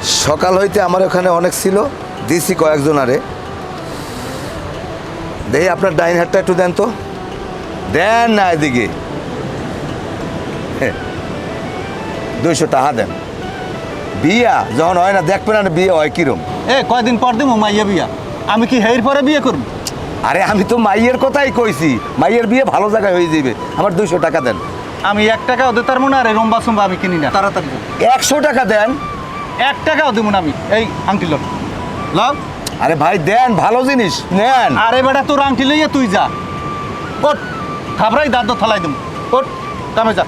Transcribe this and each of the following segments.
সকাল হইতে আমার ওখানে অনেক ছিল, দিছি কয়েকজন আরে। দেখি আপনার ডাইন হাতটা একটু দেন তো, দেন না এদিকে। 200 টাকা দেন। বিয়া যখন হয় না দেখবেন না বিয়ে হয় কিরম। কয়দিন পর দেবো মাইয়া বিয়া, আমি কি হের পরে বিয়ে করব? আরে আমি তো মাইয়ের কথাই কইছি, মাইয়ের বিয়ে ভালো জায়গায় হয়ে যাবে। আমার 200 টাকা দেন। আমি 1 টাকাও দিতে পারবো না, আর রম্বা সম্বা আমি কিনি না, তাড়াতাড়ি দেন। 100 টাকা দেন। 1 টাকাও দেবো না আমি। এই আংটি লও, লও। আরে ভাই দেন, ভালো জিনিস নেন। আরে বেটা তোর আংটি লইয়া তুই যা, ওট খাবরাই দাঁত থালাই দেবো, ওট কামে যা।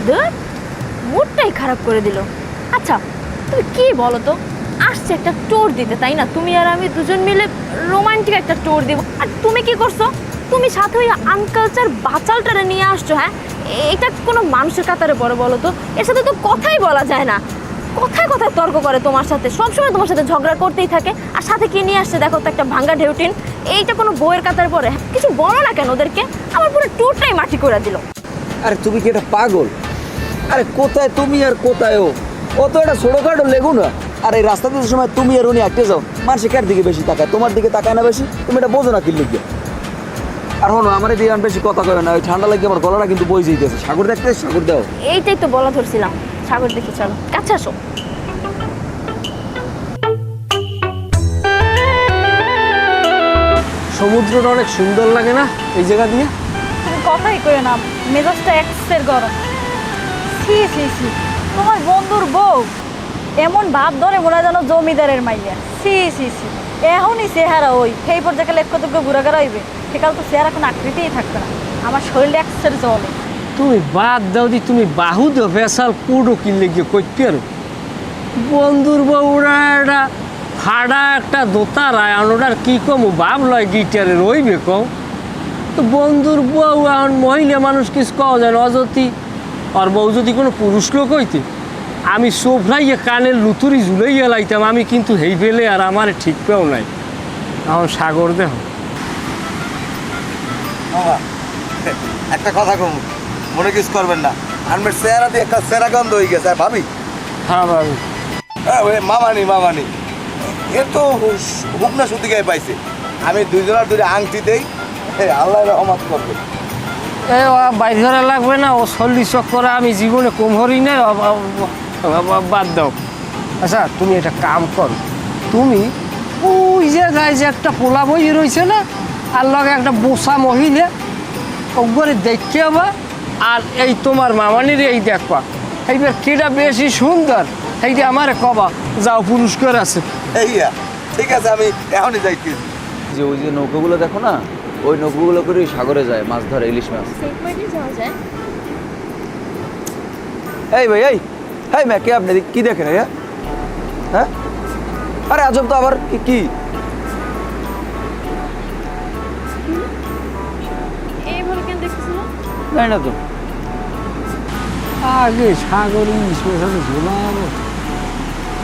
ধুর, মুডটাই খারাপ করে দিল। আচ্ছা তুমি কি বলো তো, আসছে একটা ট্যুর দিতে, তাই না? তুমি আর আমি দুজন মিলে রোমান্টিক একটা ট্যুর দিব, আর তুমি কি করছো? তুমি সাথে ওই আনকালচার বাচালটারে নিয়ে আসছো। হ্যাঁ, এটা কোনো মানুষের কাতারে পড়ে বলো তো? এর সাথে তো কথাই বলা যায় না, কথায় কথায় তর্ক করে তোমার সাথে, সবসময় তোমার সাথে ঝগড়া করতেই থাকে। আর সাথে কি নিয়ে আসছে দেখো তো, একটা ভাঙ্গা ঢেউটিন। এইটা কোনো বইয়ের কাতারে পড়ে? কিছু বলো না কেন ওদেরকে? আমার পুরো ট্যুরটাই মাটি করে দিল। আরে তুমি কি এটা পাগল? আরে কোথায় তুমি আর কোথায় ও? ও তো এটা ছোটোখাটো লেগু না। আর এই রাস্তাতে সময় তুমি আর উনি আটকে যাও, মানুষের কার দিকে বেশি তাকায়, তোমার দিকে তাকায় না বেশি? তুমি এটা বোঝো না কি লিখবে? আর হলো আমার দিয়ে বেশি কথা কবে না, ওই ঠান্ডা লাগে আমার গলাটা কিন্তু বই যেতেছে। সাগর দেখতে, সাগর দাও। এইটাই তো বলা ধরছিলাম, সাগর দেখে চলো, কাছে আসো। সমুদ্রটা অনেক সুন্দর লাগে না এই জায়গা দিয়ে? তুমি কথাই কই না, মেজাজটা এক্সের গরম। সি সি সি, তোমার বন্ধুর বউ এমন ভাব ধরে মনে যেন জমিদারের মাইয়া। সি সি সি, এখনই চেহারা ওই সেই পর্যায়ে গেলে কতগুলো ঘুরাঘুরা হইবে, সেকাল তো চেহারা কোনো আকৃতিই থাকবে না। আমার শরীরটা এক্সের জলে। তুমি বাদ দাও দি, তুমি বাহু দো ফেসাল কুডো কিনলে গিয়ে কইতে পারো? বন্ধুর বউরা একটা ফাড়া একটা দোতারায় আনোটার কি কম ভাব লয় গিটারে রইবে কম। তো বন্ধুর বউ এখন মহিলা মানুষ কিছু কওয়া যায় না। অযতি আর বউ যদি কোনো পুরুষ লোক হইতে, আমি সোফরাইয়ে কানের লুতুরি ঝুলাইয়া লাইতাম। আমি কিন্তু হেই ফেলে আর আমার ঠিক পেও নাই। এখন সাগর দেহ বাবা, একটা কথা কম, মনে কিছু করবেন না। আমার চেহারা দিয়ে একটা চেহারা গন্ধ হয়ে গেছে। আর ভাবি, হ্যাঁ ভাবি, মামানি এ তো হুকনা সুতি গায়ে পাইছে। আমি দুইজনের দুই আংটি দেই, আল্লাহ রহমত করবে। এ বাইর ধরা লাগবে না, ও 40 চক্করে আমি জীবনে কম হরি না। বাদ দাও। আচ্ছা তুমি একটা কাম করো, তুমি ওই জায়গায় যে একটা পোলা বই রয়েছে না, আর লগে একটা বোসা মহিলা, ওগরে দেখতে হবা। আর এই তোমার মামানির এই দেখবা, এইবার কেটা বেশি সুন্দর এইটা আমার কবা। যাও, পুরস্কার আছে। এইয়া ঠিক আছে, আমি এখনই যাইতেছি। যে ওই যে নৌকাগুলো দেখো না, ওই নৌকাগুলো করে সাগরে যায় মাছ ধরে, ইলিশ মাছ। সেফ পয়েন্টে যাওয়া যায়। এই ভাই, এই ম্যা কে আপনি কি দেখেন? হ্যাঁ, আরে আজব তো। আবার কি এইভাবে কেন দেখতেছিল? জানি না তো। আগে সাগর ইলিশ মাছ ঝোলানো